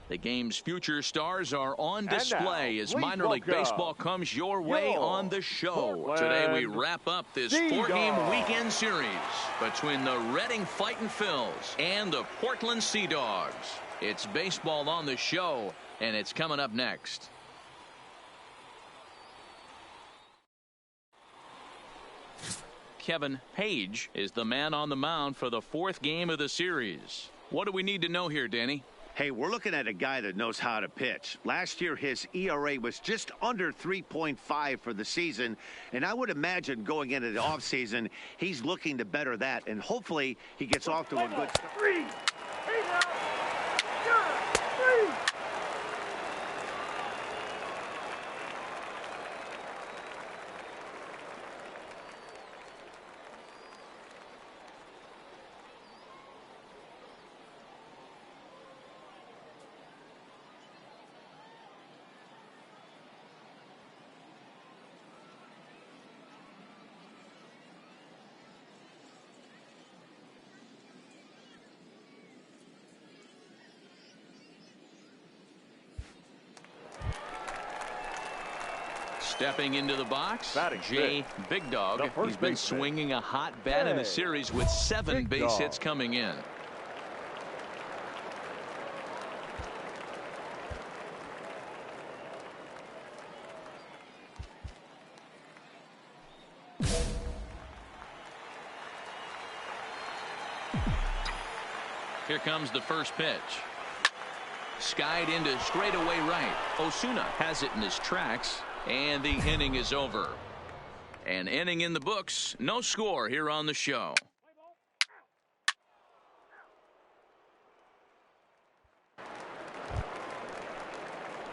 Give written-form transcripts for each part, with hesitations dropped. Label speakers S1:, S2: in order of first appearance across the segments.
S1: The game's future stars are on display as minor league baseball comes your way on the show. Today we wrap up this 4-game weekend series between the Reading Fightin' Phils and the Portland Sea Dogs. It's baseball on the show, and it's coming up next. Kevin Page is the man on the mound for the 4th game of the series. What do we need to know here, Danny?
S2: Hey, we're looking at a guy that knows how to pitch. Last year, his ERA was just under 3.5 for the season, and I would imagine going into the offseason, he's looking to better that, and hopefully he gets off to a good start.
S1: Stepping into the box,
S3: Batting
S1: Jay Big Dog. He's been swinging a hot bat in the series with 7 base hits coming in. Here comes the first pitch. Skied into straightaway right. Osuna has it in his tracks. And the inning is over. An inning in the books. No score here on the show.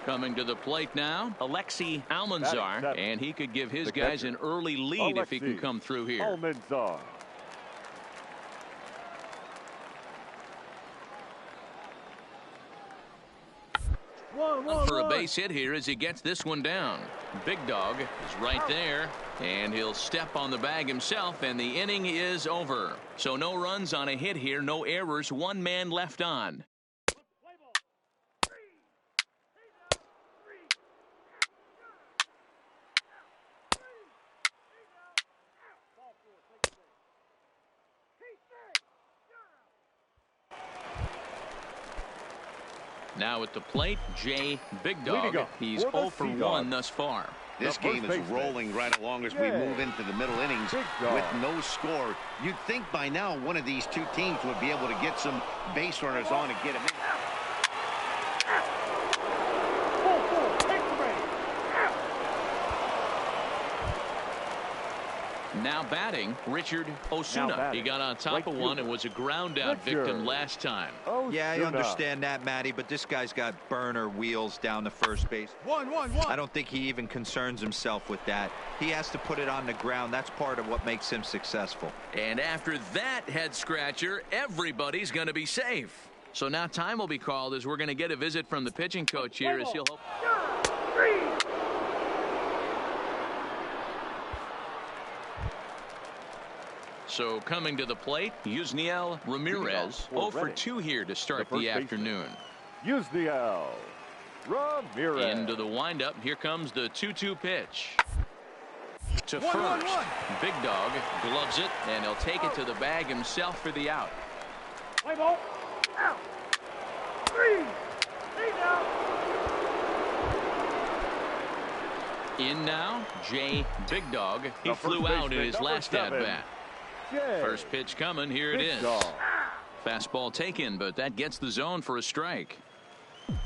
S1: Coming to the plate now, Alexi Almanzar. And he could give his guys an early lead if he can come through here.
S3: Almanzar.
S1: For a base hit here as he gets this one down. Big Dog is right there, and he'll step on the bag himself, and the inning is over. So no runs on a hit here, no errors, 1 man left on. Now at the plate, Jay Big Dog. He's 0 for 1 thus far.
S2: This game is rolling right along as we move into the middle innings with no score. You'd think by now one of these two teams would be able to get some base runners on and get them in.
S1: Now batting, Richard Osuna. He got on top of one and was a ground out victim last time.
S4: Yeah, I understand that, Matty, but this guy's got burner wheels down the first base. I don't think he even concerns himself with that. He has to put it on the ground. That's part of what makes him successful.
S1: And after that head scratcher, everybody's going to be safe. So now time will be called as we're going to get a visit from the pitching coach here as he'll hope. So coming to the plate, Yusniel Ramirez, 0 for 2 here to start the afternoon.
S3: Yusniel Ramirez.
S1: Into the windup, here comes the 2-2 pitch. To first, Big Dog gloves it, and he'll take it to the bag himself for the out.
S5: Play ball. Out. 3.
S1: In now, Jay Big Dog. He flew out in his last at-bat. First pitch coming. Here it is. Fastball taken, but that gets the zone for a strike.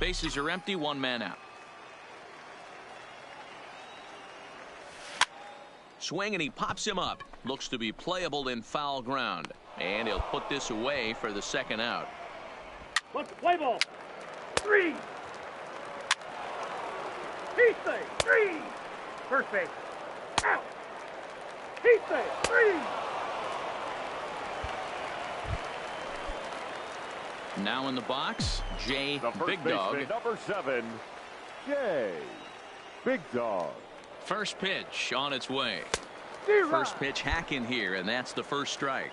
S1: Bases are empty, 1 man out. Swing, and he pops him up. Looks to be playable in foul ground. And he'll put this away for the second out.
S5: What's the play ball? 3. He's safe. 3. First base. Out. He's safe. 3.
S1: Now in the box, Jay Big Dog.
S3: Number 7, Jay Big Dog.
S1: First pitch on its way. First pitch hack in here, and that's the first strike.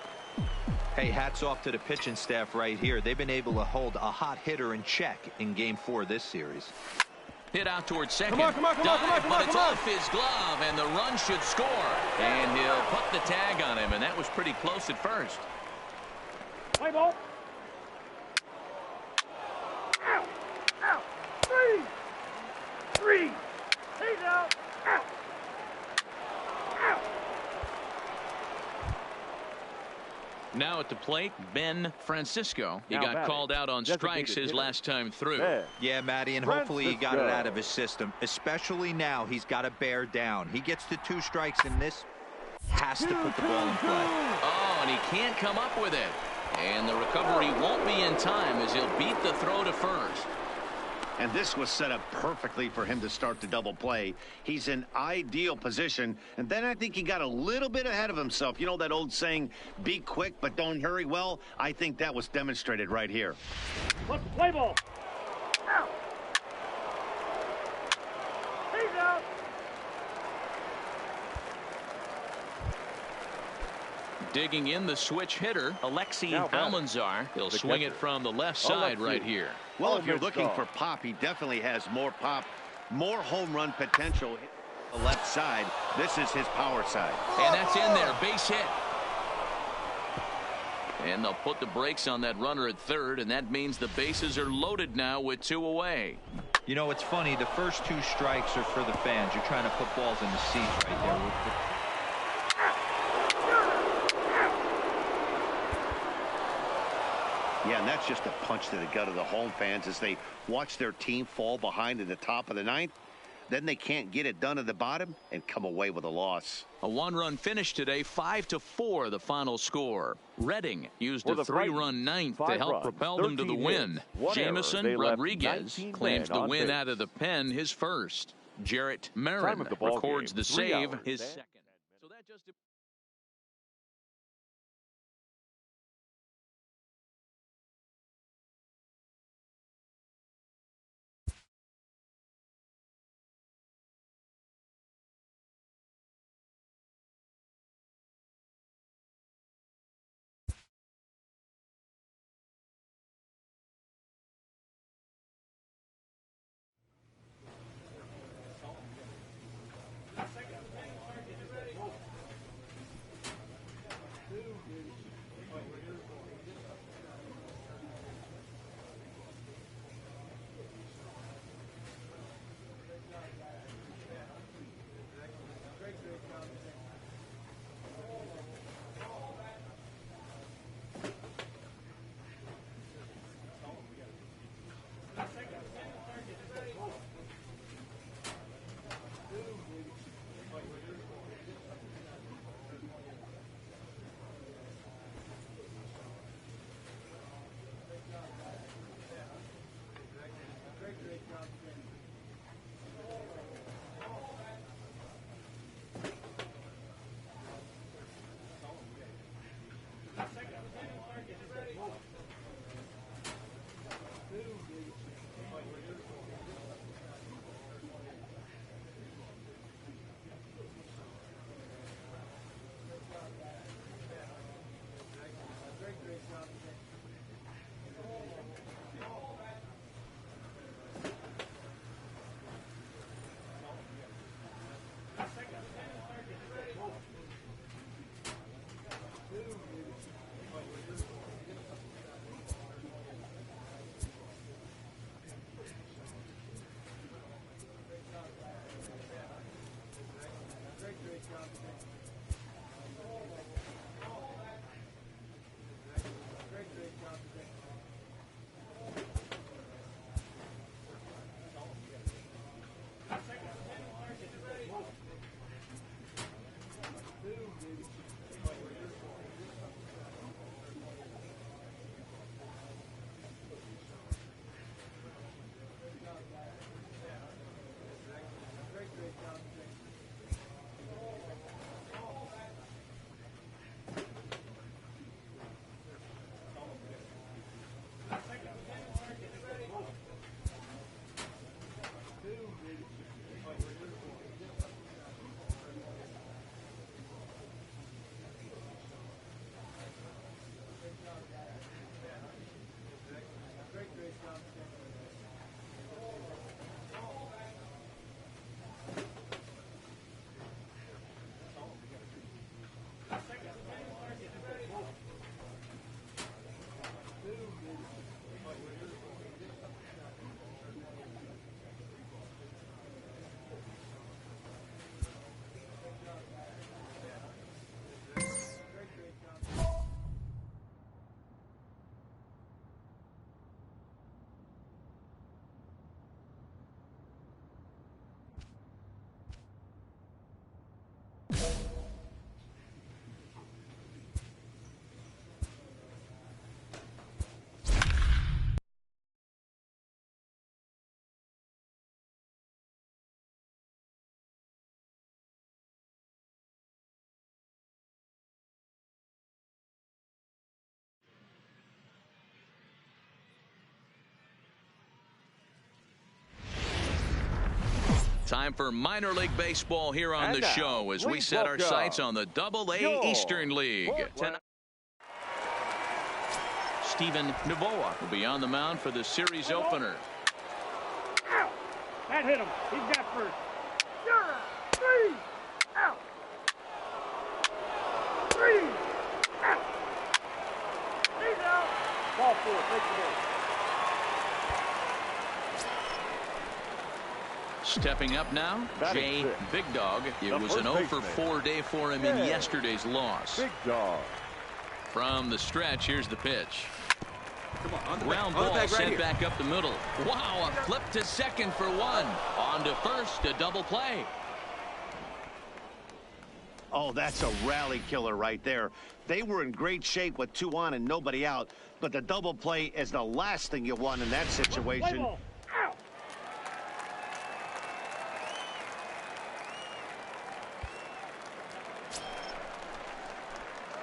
S4: Hey, hats off to the pitching staff right here. They've been able to hold a hot hitter in check in Game 4 of this series.
S1: Hit out towards second. But it's off his glove, and the run should score. And he'll put the tag on him, and that was pretty close at first.
S5: Play ball. Out. Out. Three. He's out. Out. Out.
S1: Now at the plate, Ben Francisco. He got called out on strikes his last time through.
S4: Yeah, Matty, and hopefully he got it out of his system. Especially now, he's got to bear down. He gets to 2 strikes in this, has to put the ball in play.
S1: Oh, and he can't come up with it. And the recovery won't be in time as he'll beat the throw to first.
S2: And this was set up perfectly for him to start the double play. He's in ideal position. And then I think he got a little bit ahead of himself. You know that old saying, be quick but don't hurry? Well, I think that was demonstrated right here.
S5: Let's play ball. Out. He's out.
S1: Digging in the switch hitter, Alexi Almanzar. He'll swing it from the left side right here.
S2: Well, if you're looking for pop, he definitely has more pop, more home run potential. The left side, this is his power side.
S1: And that's in there, base hit. And they'll put the brakes on that runner at third, and that means the bases are loaded now with 2 away.
S4: You know, it's funny, the first 2 strikes are for the fans. You're trying to put balls in the seats right there.
S2: Yeah, and that's just a punch to the gut of the home fans as they watch their team fall behind in the top of the 9th. Then they can't get it done at the bottom and come away with a loss.
S1: A 1-run finish today, 5-4 the final score. Reading used a 3-run 9th to help propel them to the win. Jamison Rodriguez claims the win out of the pen, his first. Jarrett Marin records the save, his second. So that just Time for minor league baseball here on the show as we set our sights on the Double-A Eastern League. Tonight, Stephen Novoa will be on the mound for the series opener.
S5: Out. That hit him. He's got first. Three. Out. Three. Out. He's out. Ball 4. Take the ball.
S1: Stepping up now, Jay Big Dog. It was an 0 for 4 day for him in yesterday's loss.
S3: Big Dog.
S1: From the stretch, here's the pitch.
S6: Come on,
S1: Ground ball sent back up the middle. Wow, a flip to second for one. On to first, a double play.
S2: Oh, that's a rally killer right there. They were in great shape with 2 on and nobody out, but the double play is the last thing you want in that situation.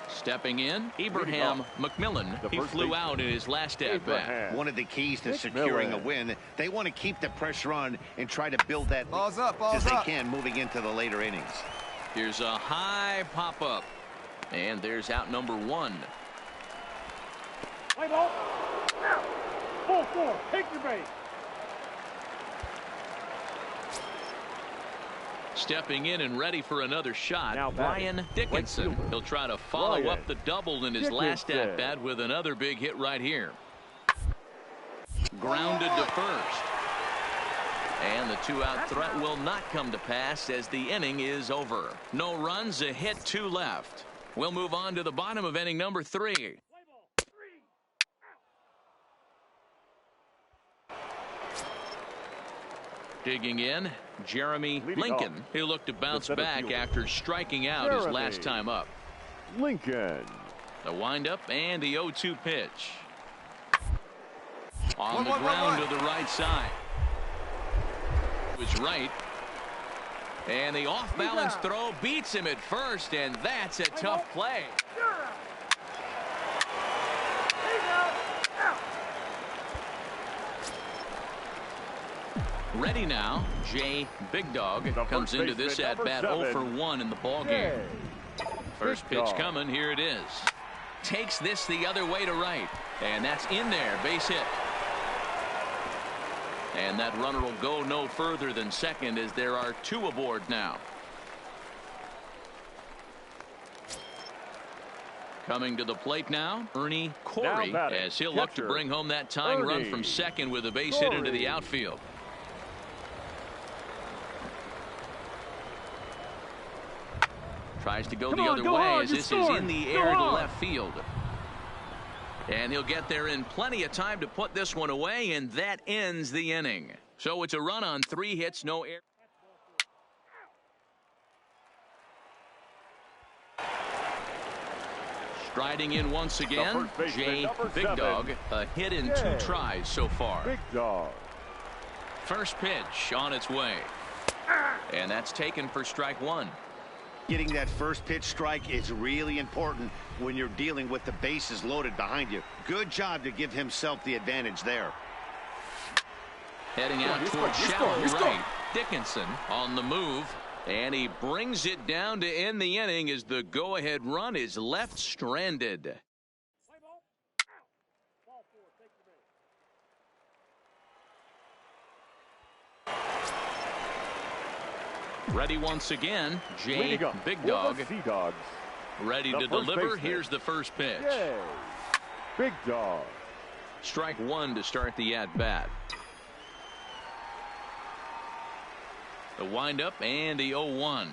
S1: Stepping in, Abraham McMillan. He flew out in his last at-bat.
S2: One of the keys to securing a win, they want to keep the pressure on and try to build that
S6: balls up
S2: as they can moving into the later innings.
S1: Here's a high pop-up. And there's out number 1.
S5: Play ball. Out. Ball 4. Take your base.
S1: Stepping in and ready for another shot,
S3: now
S1: Brian Dickinson. He'll try to follow up the double in his last at-bat with another big hit right here. Grounded to first. And the 2-out threat will not come to pass as the inning is over. No runs, a hit, 2 left. We'll move on to the bottom of inning number 3. Digging in, Jeremy Lincoln. He looked to bounce back after striking out his last time up.
S3: Lincoln.
S1: The windup and the 0-2 pitch. On the ground to the right side. Was right. And the off-balance throw beats him at first, and that's a tough play. Ready now, Jay Big Dog comes into this at-bat 0 for 1 in the ballgame. First pitch coming, here it is. Takes this the other way to right, and that's in there, base hit. And that runner will go no further than second as there are 2 aboard now. Coming to the plate now, Ernie Corey, as he'll look to bring home that tying run from second with a base hit into the outfield. Tries to go the other way as this is in the air to left field. And he'll get there in plenty of time to put this one away, and that ends the inning. So it's a run on 3 hits, no error. Striding in once again, Jay Big Dog. A hit in 2 tries so far.
S3: Big Dog.
S1: First pitch on its way. And that's taken for strike 1.
S2: Getting that first pitch strike is really important when you're dealing with the bases loaded behind you. Good job to give himself the advantage there.
S1: Heading out towards shallow right. Dickinson on the move, and he brings it down to end the inning as the go-ahead run is left stranded. Ready once again, Jay Big Dog. Ready to deliver. Here's the first pitch.
S3: Big Dog.
S1: Strike 1 to start the at-bat. The windup and the 0-1.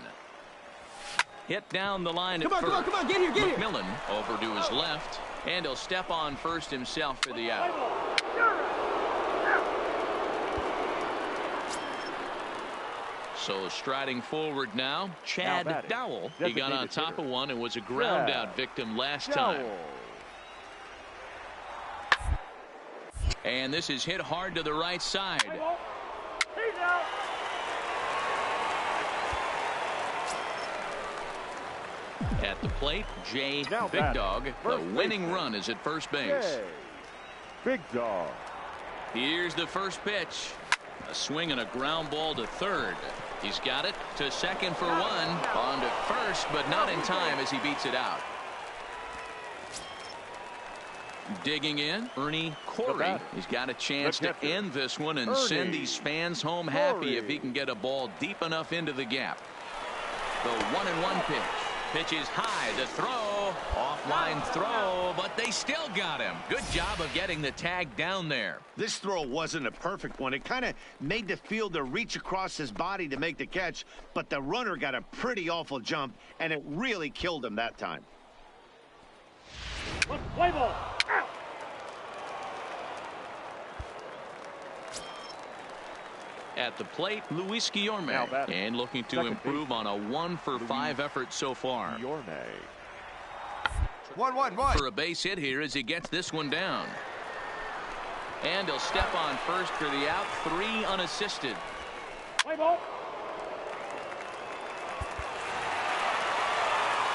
S1: Hit down the line at first.
S6: Come on, get here.
S1: McMillan over to his left, and he'll step on first himself for the out. So striding forward now, Chad Dowell. He got on top of one and was a ground out victim last time. And this is hit hard to the right side. At the plate, Jay Big Dog. The winning run is at first base.
S3: Big Dog.
S1: Here's the first pitch. A swing and a ground ball to third. He's got it to second for one. On to first, but not in time as he beats it out. Digging in, Ernie Corey. He's got a chance to end this one and send these fans home happy if he can get a ball deep enough into the gap. The 1-1 pitch. Pitch is high. The throw. Offline throw, but they still got him. Good job of getting the tag down there.
S2: This throw wasn't a perfect one. It kind of made the fielder reach across his body to make the catch, but the runner got a pretty awful jump, and it really killed him that time.
S5: Play ball. Out.
S1: At the plate, Luis Guillorme, and looking to improve on a 1-for-5 effort so far.
S4: 1-1-1
S1: for a base hit here as he gets this one down. And he'll step on first for the out. 3 unassisted.
S5: Play ball.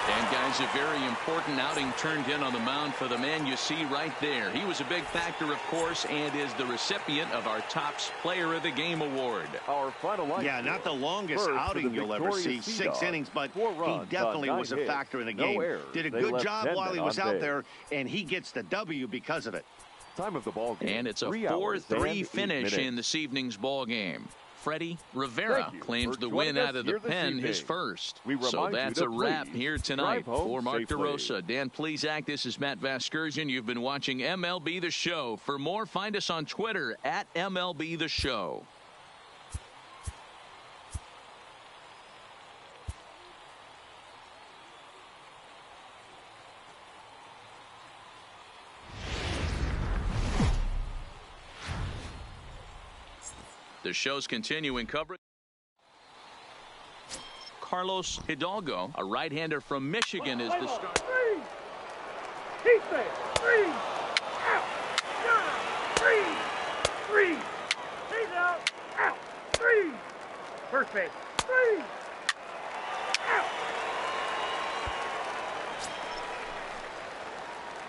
S1: And guys, a very important outing turned in on the mound for the man you see right there. He was a big factor, of course, and is the recipient of our Topps Player of the Game award.
S3: Our final line.
S2: Yeah, not the longest outing you'll ever see, 6 innings, but he definitely was a factor in the game. Did a good job while he was out there, and he gets the W because of it.
S3: Time of the ball game.
S1: And it's a 4-3 finish in this evening's ball game. Freddie Rivera claims the win out of the pen, his first. So that's a wrap here tonight. For Mark DeRosa, Dan Plesac, this is Matt Vasgersian. You've been watching MLB The Show. For more, find us on Twitter at MLB The Show. The show's continuing coverage. Carlos Hidalgo, a right-hander from Michigan, is the starter.
S5: He's there. 3. Out. Down. 3. He's out. Out. 3. First base. 3. Out.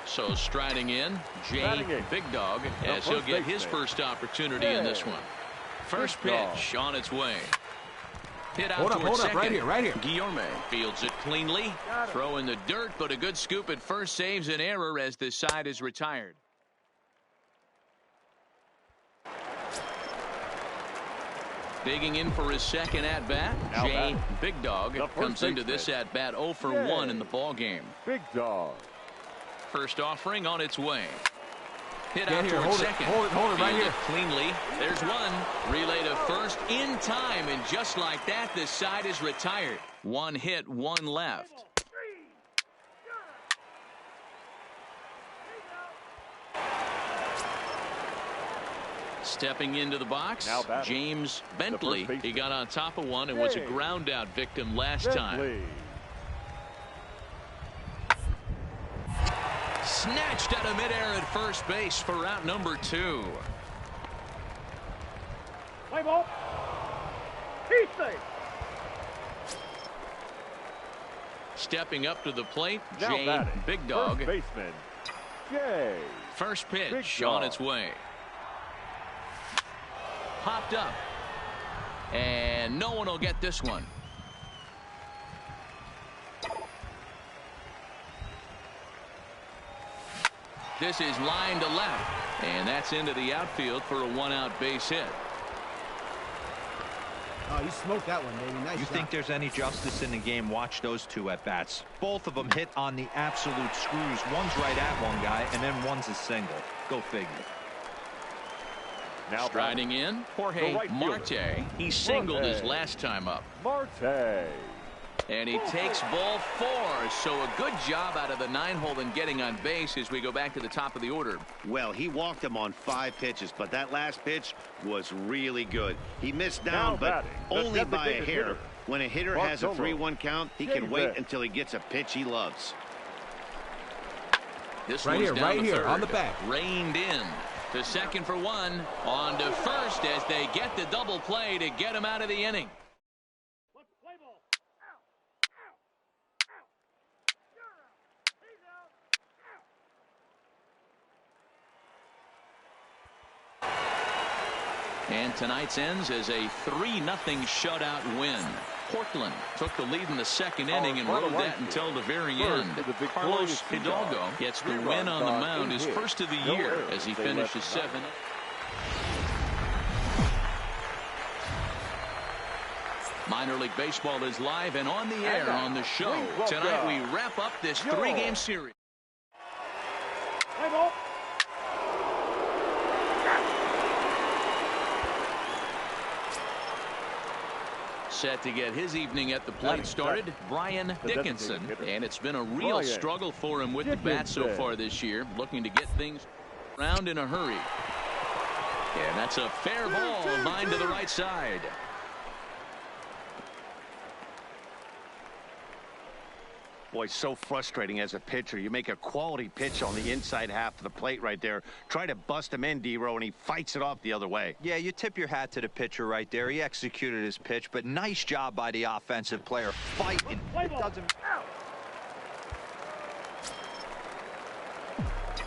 S1: So striding in, Jay Big Dog, as he'll get his first opportunity in this one. First pitch on its way. Hit out towards second.
S6: Right here.
S1: Guillorme fields it cleanly. Throw in the dirt, but a good scoop at first saves an error as the side is retired. Digging in for his second at-bat, Jay Big Dog comes into this at-bat 0 for 1 in the ball game.
S3: Big Dog.
S1: First offering on its way. Hit
S6: Get
S1: out
S6: here,
S1: towards
S6: hold
S1: second.
S6: it right here.
S1: Cleanly. There's one. Relay to first in time, and just like that, the side is retired. 1 hit, 1 left. Stepping into the box, James Bentley. He got on top of one and was a ground out victim last time. Snatched out of midair at first base for out number 2.
S5: Play ball. He's safe.
S1: Stepping up to the plate, Jay Big Dog.
S3: First baseman, Jay.
S1: First pitch on its way. Popped up. And no one will get this one. This is line to left, and that's into the outfield for a 1-out base hit.
S6: Oh, you smoked that one, baby. Nice.
S4: You think there's any justice in the game? Watch those 2 at-bats. Both of them hit on the absolute screws. One's right at one guy, and then one's a single. Go figure.
S3: Now
S1: striding in, Jorge Marte. He singled his last time up.
S3: Marte.
S1: And he takes ball 4. So a good job out of the 9-hole in getting on base as we go back to the top of the order.
S2: Well, he walked him on 5 pitches, but that last pitch was really good. He missed down, but only by a hair. When a hitter has a 3-1 count, he can wait until he gets a pitch he loves.
S1: This
S6: right
S1: one's
S6: here,
S1: down
S6: right here,
S1: third.
S6: on the back.
S1: Reined in. To second for 1. On to first as they get the double play to get him out of the inning. And tonight's ends as a 3-0 shutout win. Portland took the lead in the second inning and rode that until the very end. Carlos Hidalgo gets the win on the mound, his first of the year, as he finishes 7. Minor League Baseball is live and on the air on the show. Tonight we wrap up this 3-game series. Set to get his evening at the plate started, Brian Dickinson. And it's been a real struggle for him with the bat so far this year, looking to get things around in a hurry. And that's a fair ball, line to the right side.
S2: Boy, so frustrating as a pitcher. You make a quality pitch on the inside half of the plate right there. Try to bust him in, D-Row, and he fights it off the other way.
S4: Yeah, you tip your hat to the pitcher right there. He executed his pitch, but nice job by the offensive player. Fighting. It doesn't...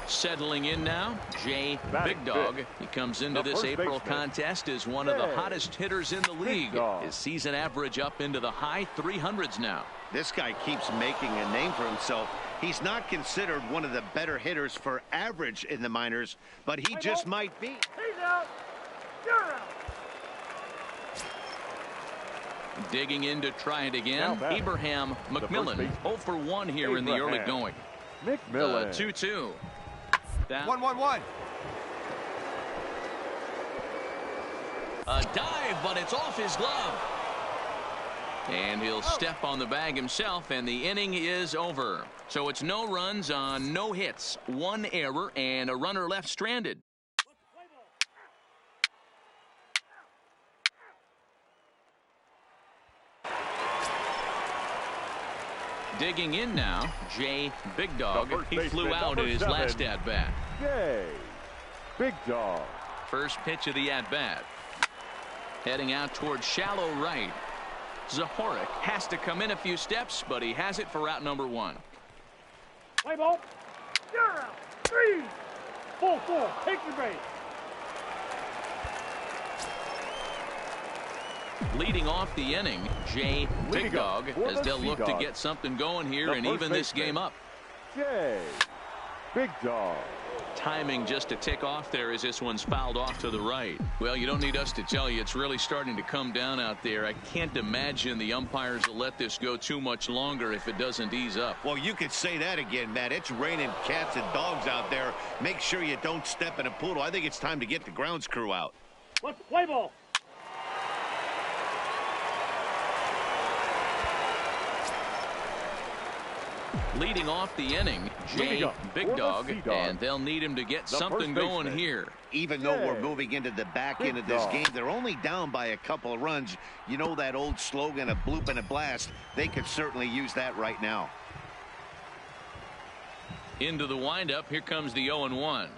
S1: Settling in now, Jay Big Dog. He comes into this April contest as one of the hottest hitters in the league. His season average up into the high 300s now.
S2: This guy keeps making a name for himself. He's not considered one of the better hitters for average in the minors, but he just might be.
S5: He's out. You're out.
S1: Digging in to try it again, Abraham McMillan. 0 for 1 here in the early going.
S3: McMillan.
S1: 2-2.
S4: 1-1-1.
S1: A dive, but it's off his glove. And he'll step on the bag himself, and the inning is over. So it's no runs on no hits, 1 error, and a runner left stranded. Digging in now, Jay Big Dog. He flew out in his last at-bat.
S3: Jay Big Dog.
S1: First pitch of the at-bat. Heading out towards shallow right. Zahorik has to come in a few steps, but he has it for out number 1.
S5: Play ball. You're out. 3. Full 4. Take your base.
S1: Leading off the inning, Jay Big Dog, as they'll look to get something going here and even this game up.
S3: Jay Big Dog.
S1: Timing just to tick off there as this one's fouled off to the right. Well, you don't need us to tell you, it's really starting to come down out there. I can't imagine the umpires will let this go too much longer if it doesn't ease up.
S2: Well, you could say that again, Matt. It's raining cats and dogs out there. Make sure you don't step in a poodle. I think it's time to get the grounds crew out.
S5: Let's play ball.
S1: Leading off the inning, Jay Big Dog, and they'll need him to get something going here.
S2: Even though we're moving into the back end of this game, they're only down by a couple of runs. You know that old slogan, a bloop and a blast. They could certainly use that right now.
S1: Into the windup, here comes the 0-1.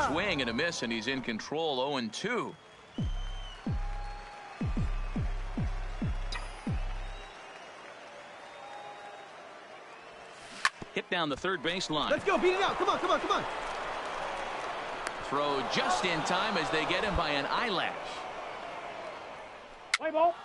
S1: Swing and a miss, and he's in control. 0-2. Hit down the third base line.
S6: Let's go, beat it out. Come on, come on, come on.
S1: Throw just in time as they get him by an eyelash.
S5: Play ball.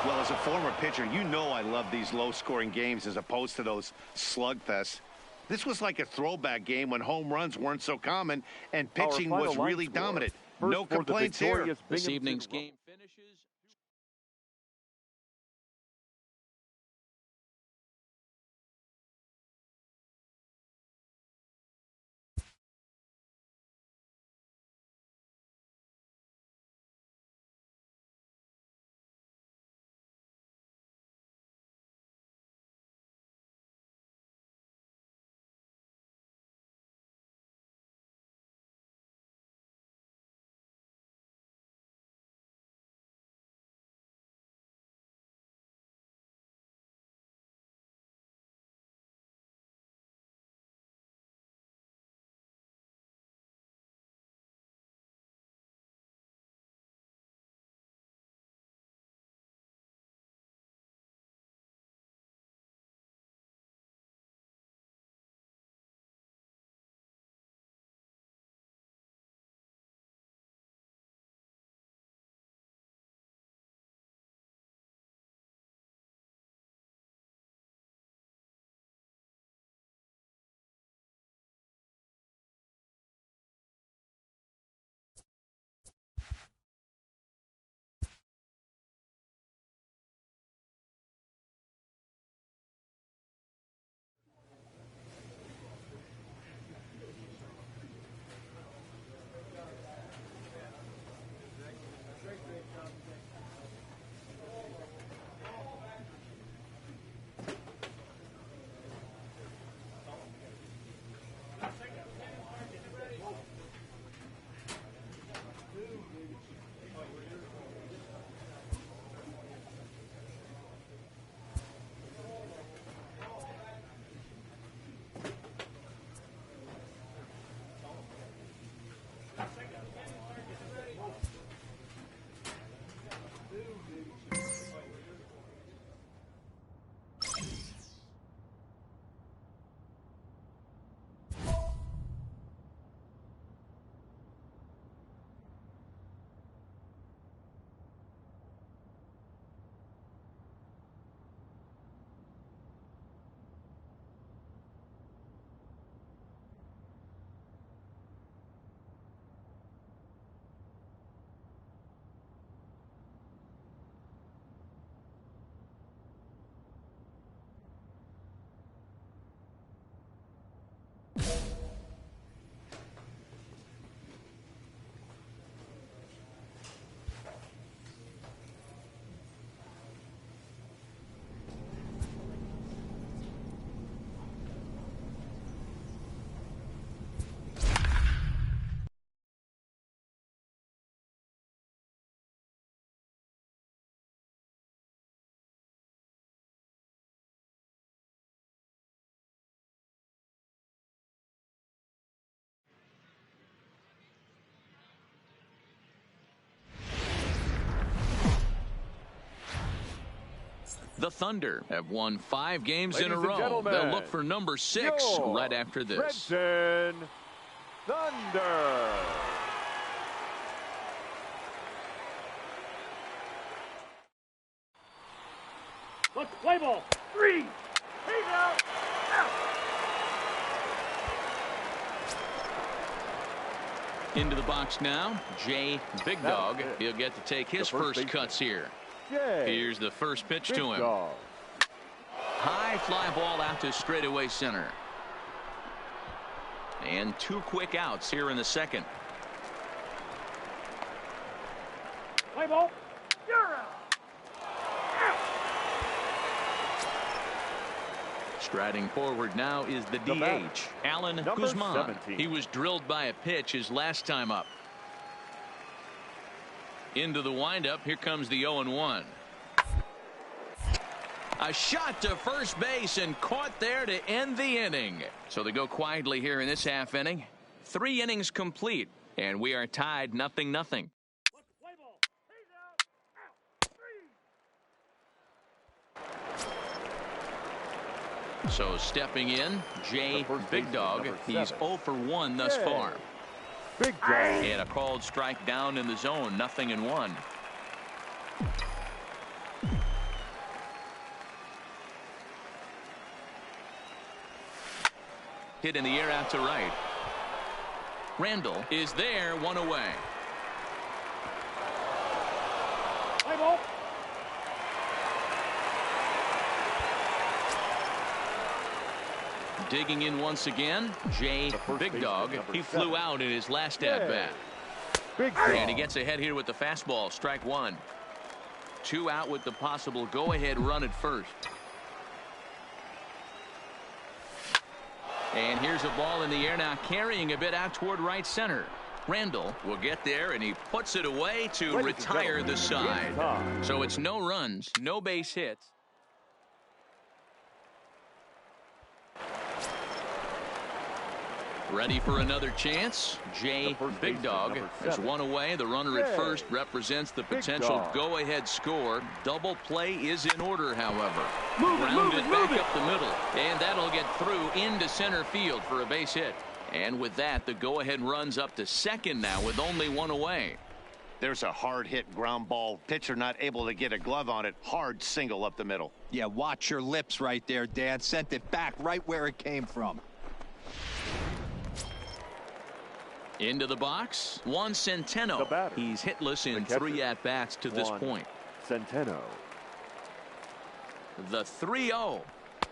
S2: Well, as a former pitcher, you know I love these low-scoring games as opposed to those slugfests. This was like a throwback game when home runs weren't so common and pitching was really dominant. No complaints here.
S1: This evening's game finishes. The Thunder have won 5 games
S3: Ladies
S1: in a
S3: and
S1: row.
S3: gentlemen,
S1: They'll look for number 6 right after this.
S3: Trenton Thunder.
S5: Let's play ball. 3. He's out. Out.
S1: Into the box now, Jay Big Dog. He'll get to take his first cuts here. Here's the first pitch to him. High fly ball out to straightaway center. And 2 quick outs here in the second.
S5: Play ball. You're out.
S1: Striding forward now is the DH, Alan Guzman. He was drilled by a pitch his last time up. Into the windup. Here comes the 0-1. A shot to first base and caught there to end the inning. So they go quietly here in this half inning. 3 innings complete, and we are tied 0-0.
S5: Let's play ball. He's out. Out. 3.
S1: So stepping in, Jay Big Dog. He's 0 for 1 thus far.
S3: Big Dog.
S1: And a called strike down in the zone. 0-1. Hit in the air out to right. Randall is there, 1 away.
S5: Play ball.
S1: Digging in once again, Jay Big Dog. He flew out in his last at-bat. And he gets ahead here with the fastball. Strike 1. 2 out with the possible go-ahead run at first. And here's a ball in the air now, carrying a bit out toward right center. Randall will get there, and he puts it away to retire the side. So it's no runs, no base hits. Ready for another chance. Jay Big Dog is 1 away. The runner at first represents the potential go-ahead score. Double play is in order, however. Grounded back up the middle, and that'll get through into center field for a base hit. And with that, the go-ahead runs up to second now with only 1 away.
S2: There's a hard hit ground ball. Pitcher not able to get a glove on it. Hard single up the middle.
S4: Yeah, watch your lips right there, Dan. Sent it back right where it came from.
S1: Into the box, Juan Centeno. He's hitless in 3 at-bats to this point.
S3: Centeno.
S1: The 3-0.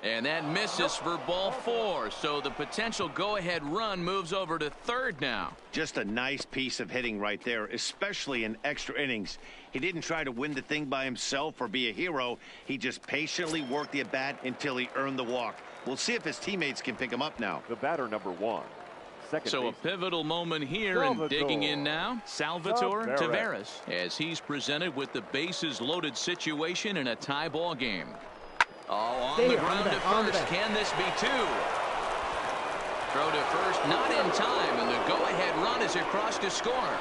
S1: And that misses for ball 4. So the potential go-ahead run moves over to third now.
S2: Just a nice piece of hitting right there, especially in extra innings. He didn't try to win the thing by himself or be a hero. He just patiently worked the at-bat until he earned the walk. We'll see if his teammates can pick him up now.
S3: The batter, number 1.
S1: So a pivotal moment here, and digging in now, Salvatore Taveras, as he's presented with the bases loaded situation in a tie ball game. Oh, on the ground to first. Can this be 2? Throw to first, not in time, and the go-ahead run is across to score.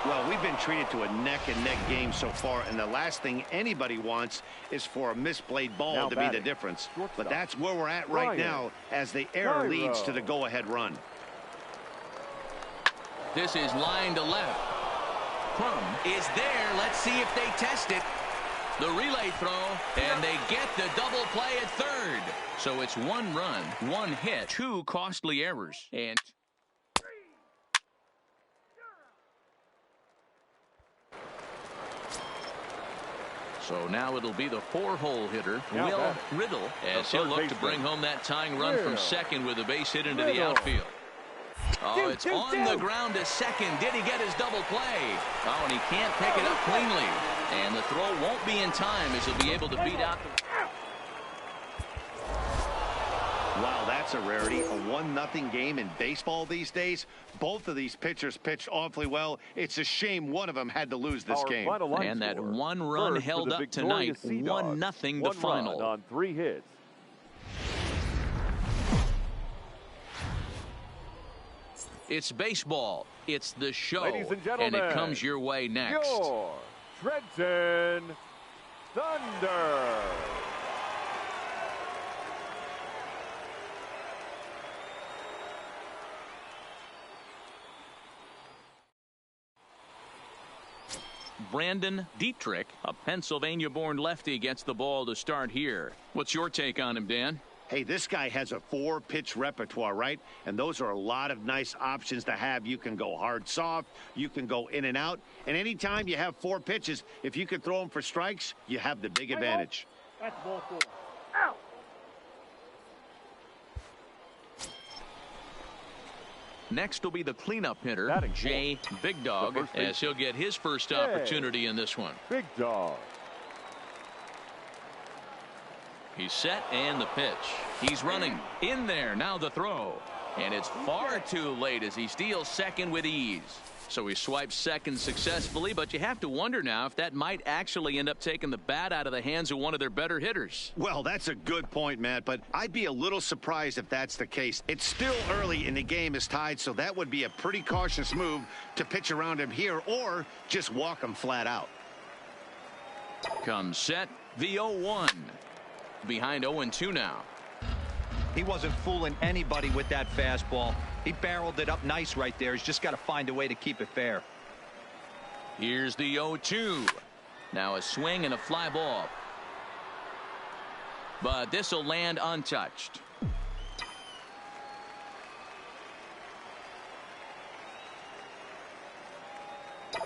S2: Well, we've been treated to a neck-and-neck game so far, and the last thing anybody wants is for a misplayed ball to be the difference. But that's where we're at right now as the error leads to the go-ahead run.
S1: This is line to left. Crum is there. Let's see if they test it. The relay throw, and they get the double play at third. So it's 1 run, 1 hit, 2 costly errors, and so now it'll be the 4-hole hitter, Will Riddle, as he'll look to bring home that tying run from second with a base hit into the outfield. Oh, it's on the ground to second. Did he get his double play? Oh, and he can't pick it up cleanly. And the throw won't be in time as he'll be able to beat out the...
S2: Wow, that's a rarity. A 1-0 game in baseball these days. Both of these pitchers pitched awfully well. It's a shame one of them had to lose this game.
S1: And that 1 run held up tonight. 1-0 the final.
S3: On 3 hits.
S1: It's baseball. It's the show.
S3: Ladies and gentlemen,
S1: and it comes your way next.
S3: Your Trenton Thunder.
S1: Brandon Dietrich, a Pennsylvania-born lefty, gets the ball to start here. What's your take on him, Dan?
S2: Hey, this guy has a 4-pitch repertoire, right? And those are a lot of nice options to have. You can go hard, soft. You can go in and out. And anytime you have 4 pitches, if you can throw them for strikes, you have the big advantage.
S5: That's ball 4. Out.
S1: Next will be the cleanup hitter, Jay Big Dog, as he'll get his first opportunity in this one.
S3: Big Dog.
S1: He's set and the pitch. He's running in there. Now the throw. And it's far too late as he steals second with ease. So he swipes second successfully, but you have to wonder now if that might actually end up taking the bat out of the hands of one of their better hitters.
S2: Well, that's a good point, Matt, but I'd be a little surprised if that's the case. It's still early and the game is tied, so that would be a pretty cautious move to pitch around him here or just walk him flat out.
S1: Comes set, the 0-1. Behind 0-2 now.
S4: He wasn't fooling anybody with that fastball. He barreled it up nice right there. He's just got to find a way to keep it fair.
S1: Here's the 0-2. Now a swing and a fly ball. But this will land untouched.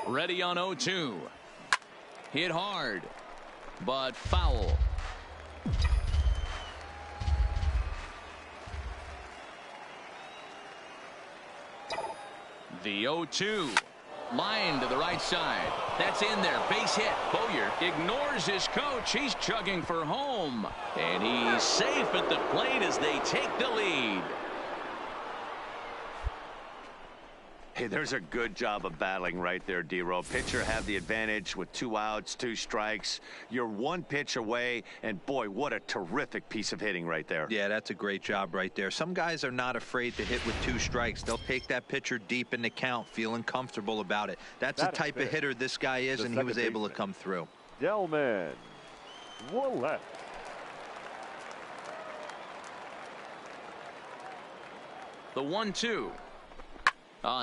S1: Ready on 0-2. Hit hard, but foul. The 0-2. Line to the right side. That's in there. Base hit. Bowyer ignores his coach. He's chugging for home. And he's safe at the plate as they take the lead.
S2: Hey, there's a good job of battling right there, D-Row. Pitcher have the advantage with 2 outs, 2 strikes. You're 1 pitch away, and boy, what a terrific piece of hitting right there.
S4: Yeah, that's a great job right there. Some guys are not afraid to hit with 2 strikes. They'll take that pitcher deep in the count, feeling comfortable about it. That's the type of hitter this guy is, and he was able to come through.
S3: Delman Willett.
S1: The 1-2.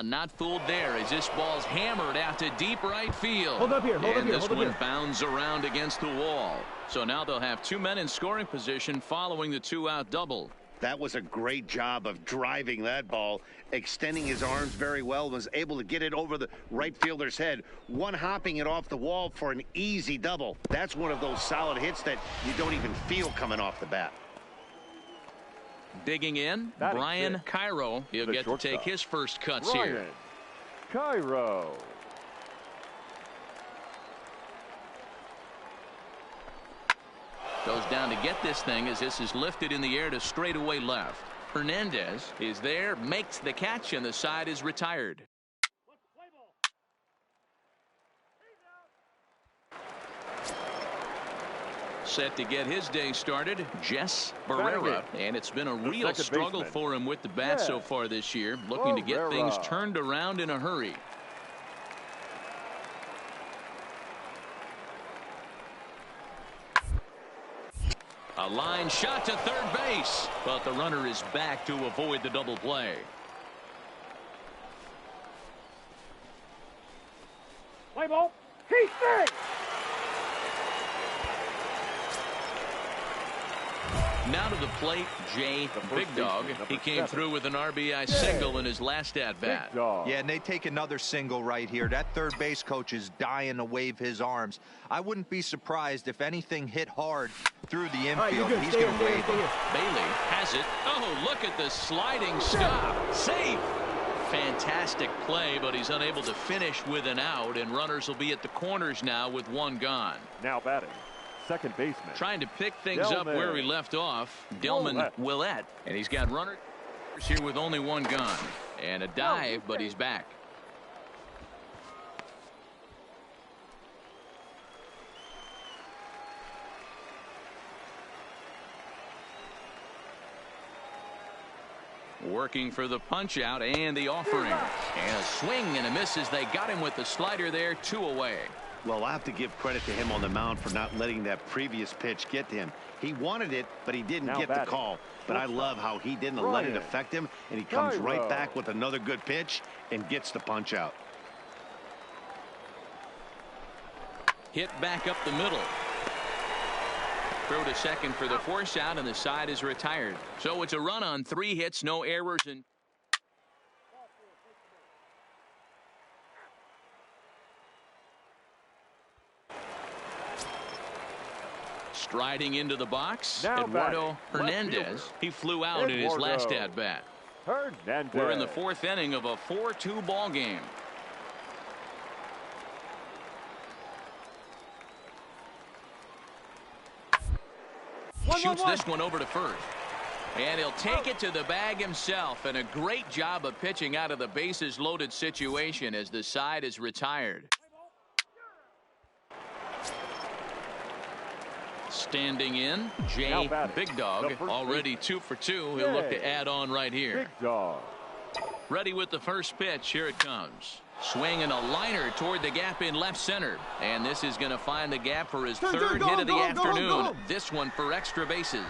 S1: Not fooled there as this ball's hammered out to deep right field.
S6: Hold up here.
S1: And this one bounds around against the wall. So now they'll have 2 men in scoring position following the 2-out double.
S2: That was a great job of driving that ball, extending his arms very well, was able to get it over the right fielder's head, one-hopping it off the wall for an easy double. That's one of those solid hits that you don't even feel coming off the bat.
S1: Digging in, Brian Cairo. He'll get to take his first cuts here.
S3: Cairo.
S1: Goes down to get this thing as this is lifted in the air to straightaway left. Hernandez is there, makes the catch, and the side is retired. Set to get his day started, Jess Barrera, and it's been a real struggle for him with the bat so far this year, looking to get things turned around in a hurry. A line shot to third base, but the runner is back to avoid the double play.
S5: Play ball. He's safe.
S1: Now to the plate, Jay Big Dog. He came through with an RBI single in his last at-bat.
S4: Yeah, and they take another single right here. That third base coach is dying to wave his arms. I wouldn't be surprised if anything hit hard through the infield. He's going to wave it.
S1: Bailey has it. Oh, look at the sliding stop. Safe. Fantastic play, but he's unable to finish with an out, and runners will be at the corners now with 1 gone.
S3: Now batting, second baseman.
S1: Trying to pick things up where he left off, Delman Willett. And he's got runners here with only 1 gone. And a dive, but he's back. Working for the punch out and the offering. And a swing and a miss as they got him with the slider there, 2 away.
S2: Well, I have to give credit to him on the mound for not letting that previous pitch get to him. He wanted it, but he didn't get the call. But I love how he didn't let it affect him, and he comes right back with another good pitch and gets the punch out.
S1: Hit back up the middle. Throw to second for the force out, and the side is retired. So it's a run on 3 hits, no errors, and striding into the box, Eduardo Hernandez. He flew out in his last at-bat. We're in the 4th inning of a 4-2 ball game. Shoots this one over to first. And he'll take it to the bag himself. And a great job of pitching out of the bases loaded situation as the side is retired. Standing in, Jay Big Dog, already 2 for 2. He'll look to add on right here.
S3: Big Dog.
S1: Ready with the first pitch. Here it comes. Swinging a liner toward the gap in left center. And this is going to find the gap for his third hit of the afternoon. This one for extra bases.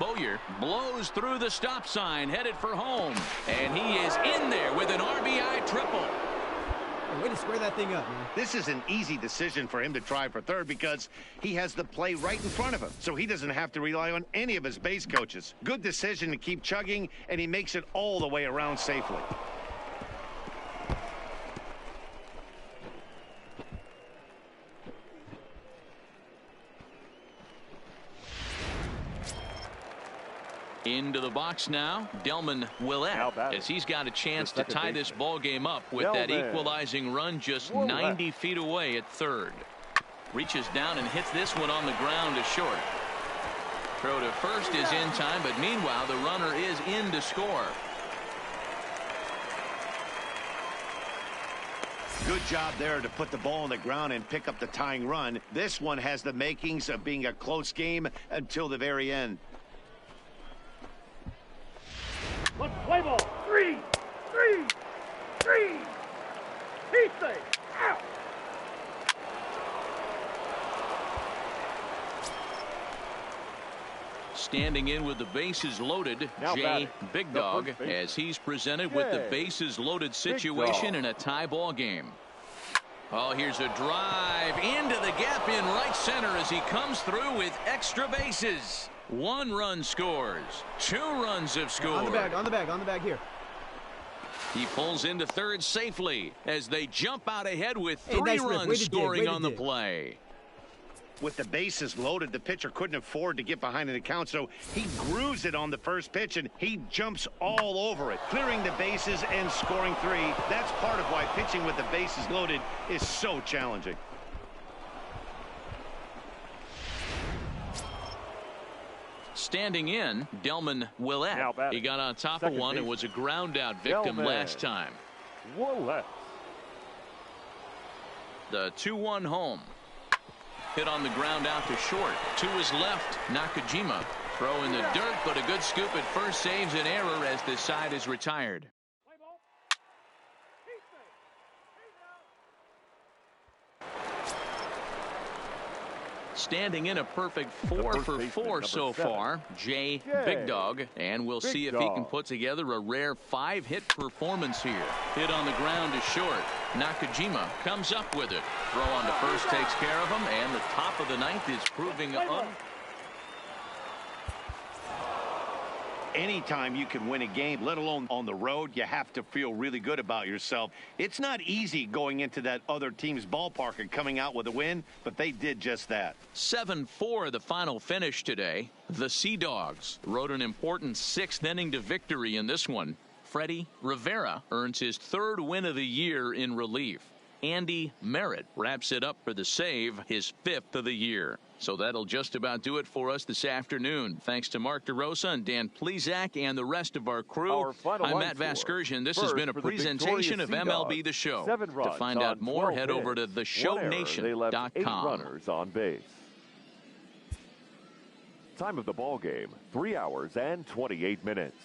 S1: Bowyer blows through the stop sign, headed for home. And he is in there with an RBI triple.
S6: Way to square that thing up, man.
S2: This is an easy decision for him to try for third because he has the play right in front of him, so he doesn't have to rely on any of his base coaches. Good decision to keep chugging, and he makes it all the way around safely.
S1: Into the box now, Delman Willett, as he's got a chance to tie this ball game up with that equalizing run just 90 feet away at third. Reaches down and hits this one on the ground to short. Throw to first is in time, but meanwhile the runner is in to score.
S2: Good job there to put the ball on the ground and pick up the tying run. This one has the makings of being a close game until the very end.
S5: Let's play ball. 3, 3, 3. He's safe. Out.
S1: Standing in with the bases loaded, Jay Big Dog, as he's presented with the bases loaded situation in a tie ball game. Oh, here's a drive into the gap in right center as he comes through with extra bases. 1 run scores. 2 runs have scored.
S6: On the bag here.
S1: He pulls into third safely as they jump out ahead with 3 runs scoring on the play.
S2: With the bases loaded, the pitcher couldn't afford to get behind an account, so he grooves it on the first pitch, and he jumps all over it, clearing the bases and scoring 3. That's part of why pitching with the bases loaded is so challenging.
S1: Standing in, Delman Willett. He got on top of one and was a ground out victim last time.
S3: Willett.
S1: The 2-1 home. Hit on the ground out to short. To his left, Nakajima. Throw in the dirt, but a good scoop at first saves an error as the side is retired. Standing in a perfect 4 for 4 so far, Jay Big Dog, and we'll see if he can put together a rare 5-hit performance here. Hit on the ground to short. Nakajima comes up with it. Throw on to first takes care of him, and the top of the 9th is proving
S2: Anytime you can win a game, let alone on the road, you have to feel really good about yourself. It's not easy going into that other team's ballpark and coming out with a win, but they did just that.
S1: 7-4 the final finish today. The Sea Dogs rode an important 6th inning to victory in this one. Freddie Rivera earns his 3rd win of the year in relief. Andy Merritt wraps it up for the save, his 5th of the year. So that'll just about do it for us this afternoon. Thanks to Mark DeRosa and Dan Plezak and the rest of our crew. I'm Matt Vasgersian. This has been a presentation of MLB The Show. To find out more, head over to theshownation.com.
S3: Runners on base. Time of the ball game, 3 hours and 28 minutes.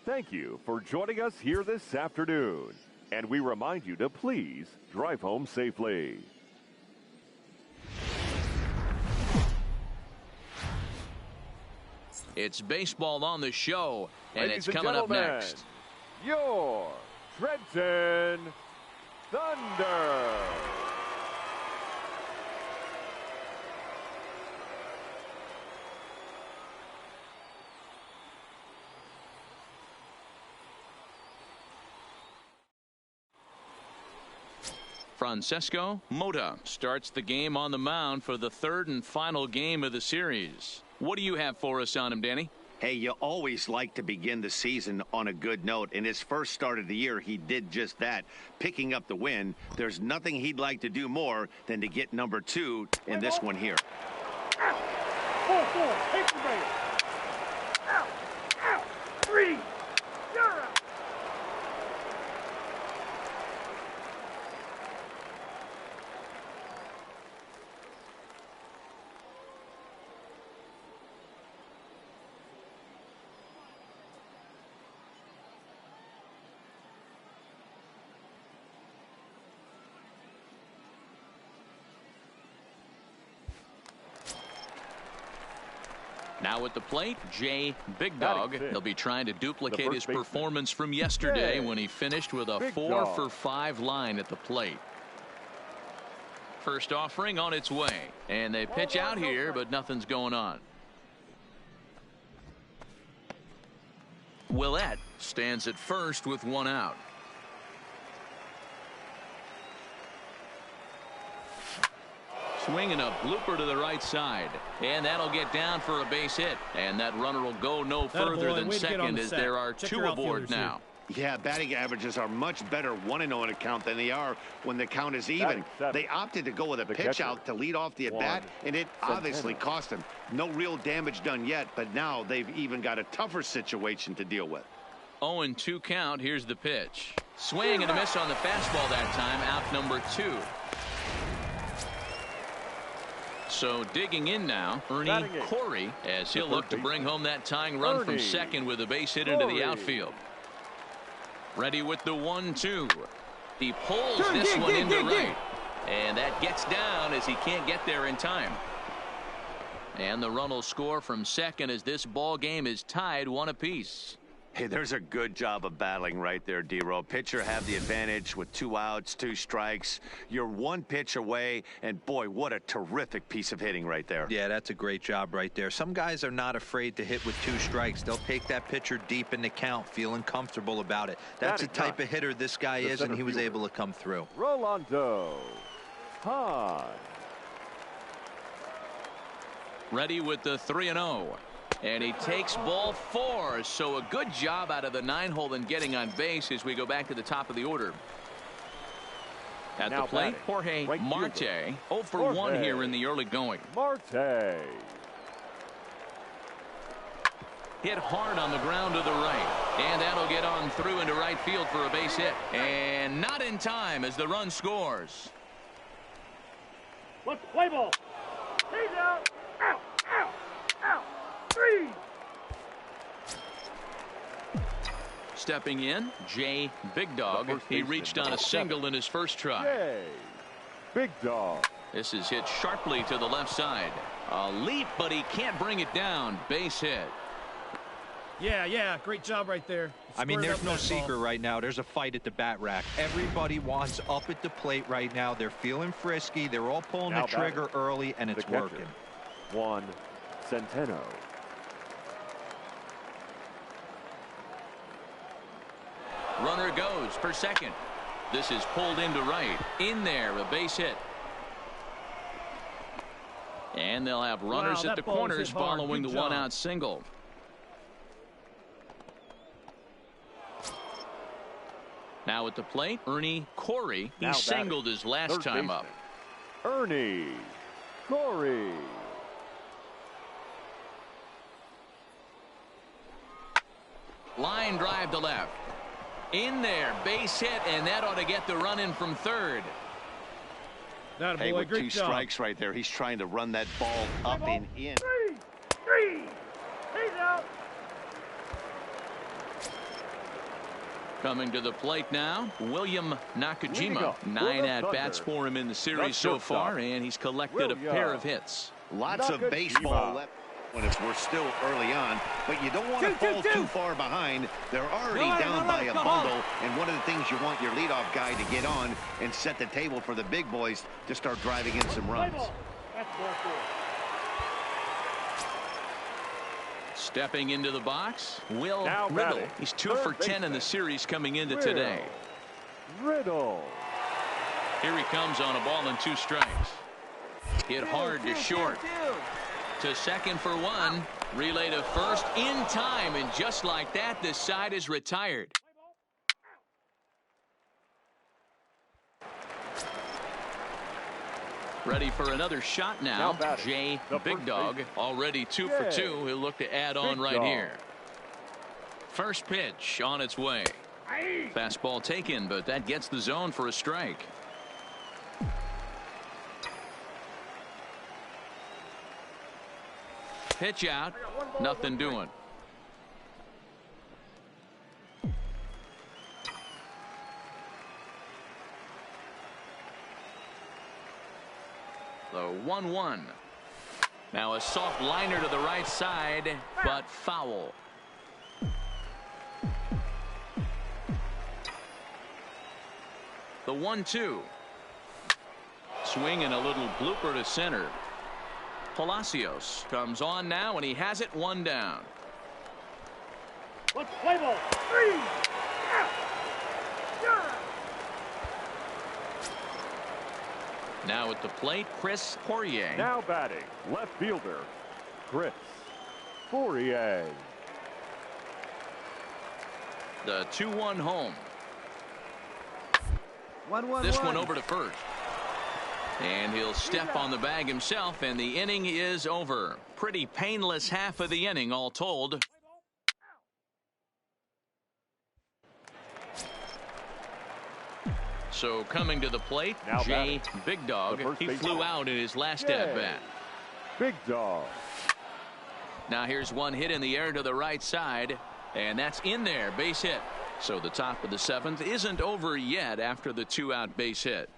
S3: Thank you for joining us here this afternoon. And we remind you to please drive home safely.
S1: It's baseball on the show, and
S3: Ladies
S1: it's coming up next.
S3: Your Trenton Thunder.
S1: Francesco Mota starts the game on the mound for the third and final game of the series. What do you have for us on him, Danny?
S2: Hey, you always like to begin the season on a good note. In his first start of the year, he did just that, picking up the win. There's nothing he'd like to do more than to get number 2 in this one here.
S5: Out. 4-4. Take the base. Out. Out. 3. You're out.
S1: Now at the plate, Jay Big Dog. He'll be trying to duplicate his performance from yesterday when he finished with a 4-for-5 line at the plate. First offering on its way, and they pitch out here, but nothing's going on. Willett stands at first with 1 out. Swinging a blooper to the right side, and that'll get down for a base hit, and that runner will go no further than second as there are 2 aboard now.
S2: Yeah, batting averages are much better 1-0 in a count than they are when the count is even. They opted to go with a pitch out to lead off the at-bat, and it obviously cost them. No real damage done yet, but now they've even got a tougher situation to deal with.
S1: 0-2 count. Here's the pitch. Swing and a miss on the fastball that time. Out number 2. So digging in now, Ernie Corey, as he'll look to bring home that tying run from second with a base hit into the outfield. Ready with the 1-2. He pulls this one into right. And that gets down as he can't get there in time. And the run will score from second as this ball game is tied 1 apiece.
S2: Hey, there's a good job of battling right there, D-Row. Pitcher have the advantage with 2 outs, 2 strikes. You're 1 pitch away, and boy, what a terrific piece of hitting right there.
S4: Yeah, that's a great job right there. Some guys are not afraid to hit with 2 strikes. They'll take that pitcher deep in the count, feeling comfortable about it. That's the type of hitter this guy is, and he was able to come through.
S3: Rolando Hahn.
S1: Ready with the 3-0. And he takes ball 4. So a good job out of the 9-hole in getting on base as we go back to the top of the order. At the plate, Jorge Marte. 0-for-1 here in the early going.
S3: Marte.
S1: Hit hard on the ground to the right. And that'll get on through into right field for a base hit. And not in time as the run scores.
S5: Let's play ball. He's out. Out. Out. Out. 3.
S1: Stepping in, Jay Big Dog. He reached on a single in his first try.
S3: Jay Big Dog.
S1: This is hit sharply to the left side. A leap, but he can't bring it down. Base hit.
S6: Yeah, great job right there.
S4: I mean, there's no secret right now. There's a fight at the bat rack. Everybody wants up at the plate right now. They're feeling frisky. They're all pulling the trigger early, and it's working.
S3: Juan Centeno.
S1: Runner goes for second. This is pulled into right. In there, a base hit. And they'll have runners at the corners following the 1-out single. Now at the plate, Ernie Corey. He singled his last time up.
S3: Ernie Corey.
S1: Line drive to left. In there, base hit, and that ought to get the run in from third.
S2: Hey, with 2 strikes right there, he's trying to run that ball up and in.
S5: 3. He's out.
S1: Coming to the plate now, William Nakajima. 9 at-bats for him in the series so far, and he's collected a pair of hits.
S2: Lots of baseball left when we're still early on, but you don't want to fall too far behind. They're already down by a bundle, and one of the things you want your leadoff guy to get on and set the table for the big boys to start driving in some runs.
S1: Stepping into the box, Will Riddle. He's 2 for 10 in the series coming into today.
S3: Riddle.
S1: Here he comes on a ball and 2 strikes. Hit hard to short. To second for 1. Relay to first in time, and just like that, this side is retired. Ready for another shot now. Jay Big Dog already 2 for 2. He'll look to add on right here. First pitch on its way. Fastball taken, but that gets the zone for a strike. Pitch out. Nothing doing. The 1-1. Now a soft liner to the right side, but foul. The 1-2. Swing and a little blooper to center. Palacios comes on now, and he has it 1 down.
S5: Let's play ball. 3.
S1: Now at the plate, Chris Poirier.
S3: Now batting, left fielder, Chris Poirier.
S1: The 2-1 home.
S6: 1-1.
S1: This one over to first. And he'll step on the bag himself, and the inning is over. Pretty painless half of the inning, all told. So coming to the plate,
S3: Now
S1: Jay Big Dog. He flew out in his last at-bat.
S3: Big Dog.
S1: Now here's one hit in the air to the right side, and that's in there, base hit. So the top of the 7th isn't over yet after the 2-out base hit.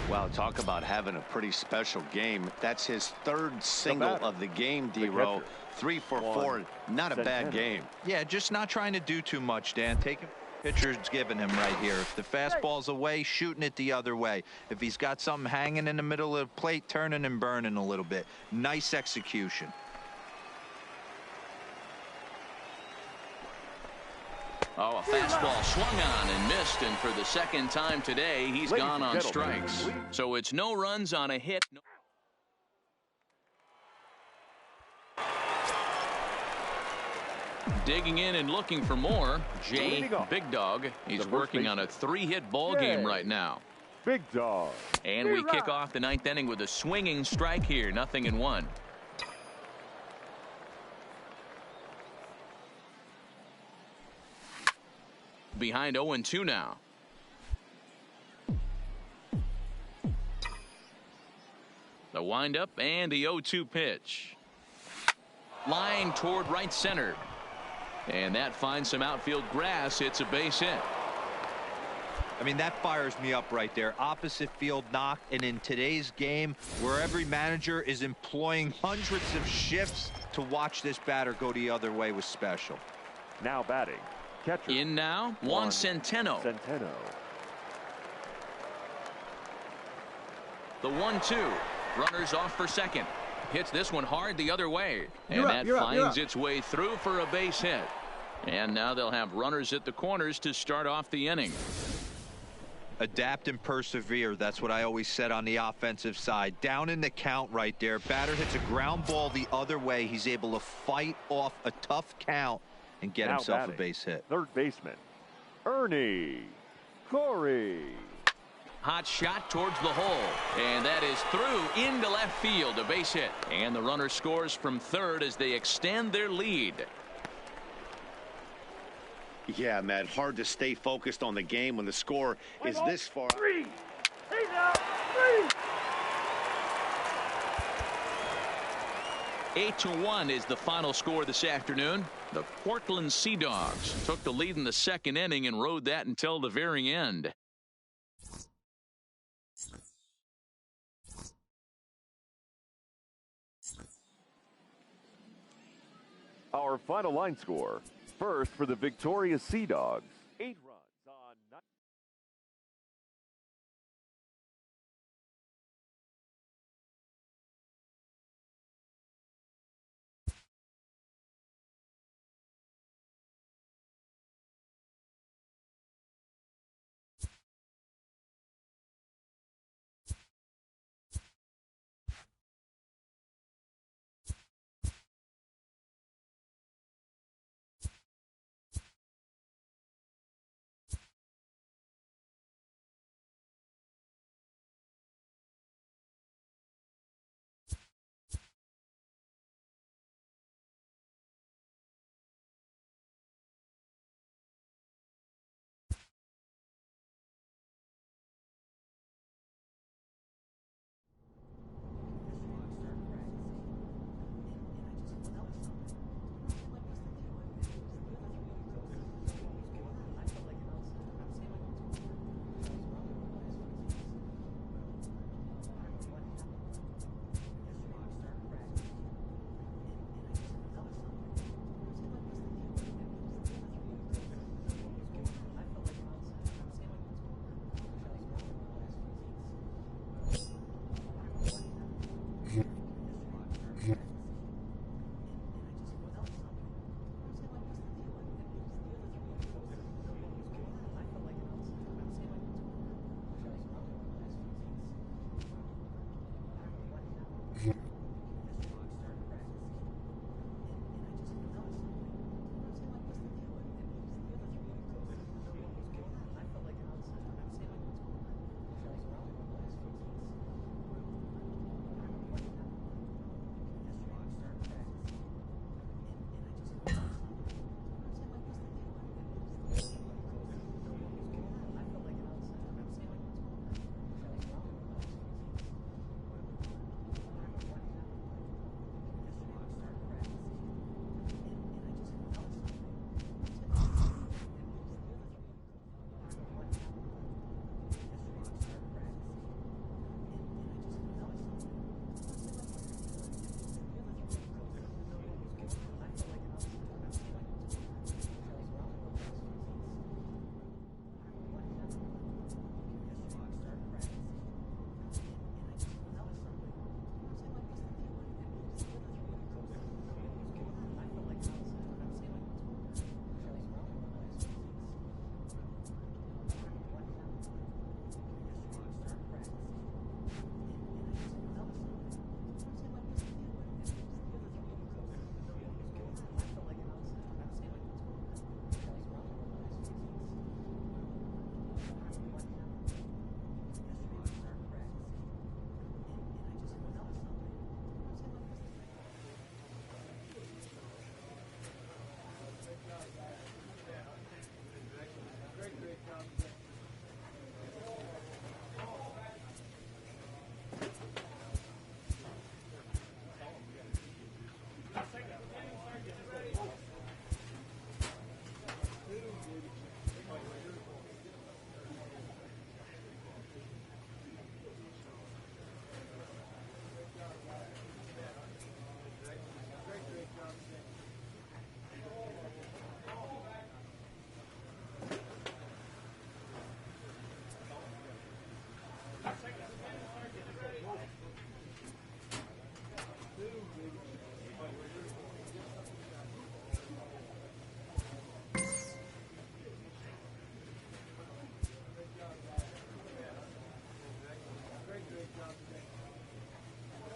S2: Wow, talk about having a pretty special game. That's his 3rd single of the game, D-Row. 3 for 4. Not a bad game.
S4: Yeah, just not trying to do too much, Dan. Taking pitcher's giving him right here. If the fastball's away, shooting it the other way. If he's got something hanging in the middle of the plate, turning and burning a little bit. Nice execution.
S1: Oh, a fastball swung on and missed, and for the 2nd time today, he's gone on strikes. So it's no runs on a hit. Digging in and looking for more, Jay Big Dog. He's working on a 3-hit ball game right now.
S3: Big Dog.
S1: And we kick off the 9th inning with a swinging strike here, 0-1. Behind 0-2 now. The windup and the 0-2 pitch. Line toward right center. And that finds some outfield grass. It's a base hit.
S4: I mean, that fires me up right there. Opposite field knock, and in today's game, where every manager is employing hundreds of shifts to watch this batter go the other way, was special.
S3: Now batting, catcher.
S1: In now, Juan Centeno. The 1-2. Runners off for second. Hits this one hard the other way. And that finds its way through for a base hit. And now they'll have runners at the corners to start off the inning.
S4: Adapt and persevere. That's what I always said on the offensive side. Down in the count right there. Batter hits a ground ball the other way. He's able to fight off a tough count and get himself a base hit.
S3: Third baseman, Ernie Corey.
S1: Hot shot towards the hole, and that is through into left field, a base hit. And the runner scores from third as they extend their lead.
S2: Yeah, Matt, hard to stay focused on the game when the score is this far.
S5: 3. He's out. 3.
S1: 8-1 is the final score this afternoon. The Portland Sea Dogs took the lead in the second inning and rode that until the very end.
S3: Our final line score. First for the victorious Sea Dogs, 8 runs on 9.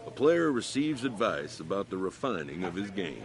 S7: A player receives advice about the refining of his game.